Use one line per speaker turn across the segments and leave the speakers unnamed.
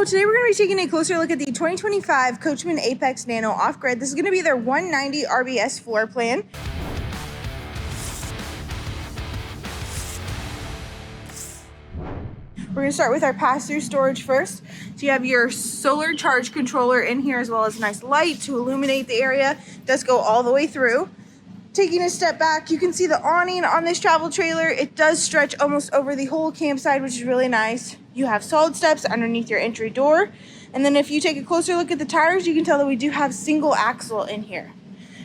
So today we're going to be taking a closer look at the 2025 Coachman Apex Nano off-grid. This is going to be their 190 RBS floor plan. We're going to start with our pass-through storage first. So you have your solar charge controller in here, as well as a nice light to illuminate the area. It does go all the way through. Taking a step back, you can see the awning on this travel trailer. It does stretch almost over the whole campsite, which is really nice. You have solid steps underneath your entry door. And then if you take a closer look at the tires, you can tell that we do have single axle in here.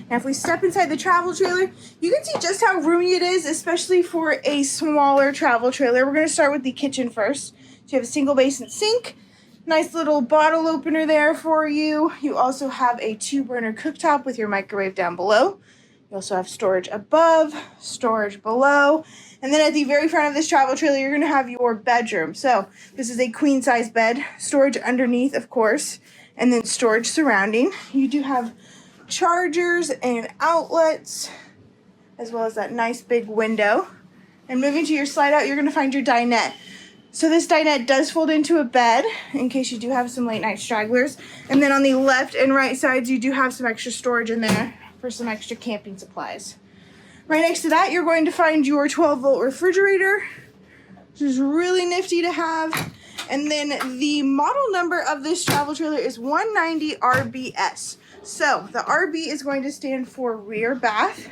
Now if we step inside the travel trailer, you can see just how roomy it is, especially for a smaller travel trailer. We're going to start with the kitchen first. So you have a single basin sink, nice little bottle opener there for you. You also have a 2-burner cooktop with your microwave down below. You also have storage above, storage below, and then at the very front of this travel trailer, you're going to have your bedroom. So this is a queen size bed, storage underneath, of course, and then storage surrounding. You do have chargers and outlets, as well as that nice big window. And moving to your slide out, you're going to find your dinette. So this dinette does fold into a bed in case you do have some late night stragglers. And then on the left and right sides, you do have some extra storage in there for some extra camping supplies. Right next to that, you're going to find your 12-volt refrigerator, which is really nifty to have. And then the model number of this travel trailer is 190RBS. So the RB is going to stand for rear bath,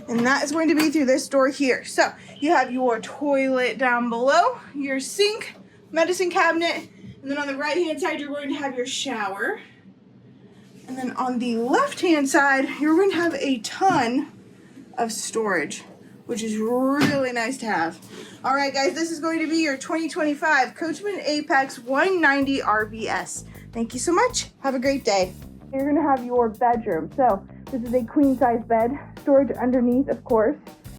and that is going to be through this door here. So you have your toilet down below, your sink, medicine cabinet, and then on the right-hand side, you're going to have your shower. And then on the left-hand side, you're going to have a ton of storage, which is really nice to have. All right, guys, this is going to be your 2025 Coachman Apex 190 RBS. Thank you so much. Have a great day. You're going to have your bedroom. So this is a queen-size bed, storage underneath, of course.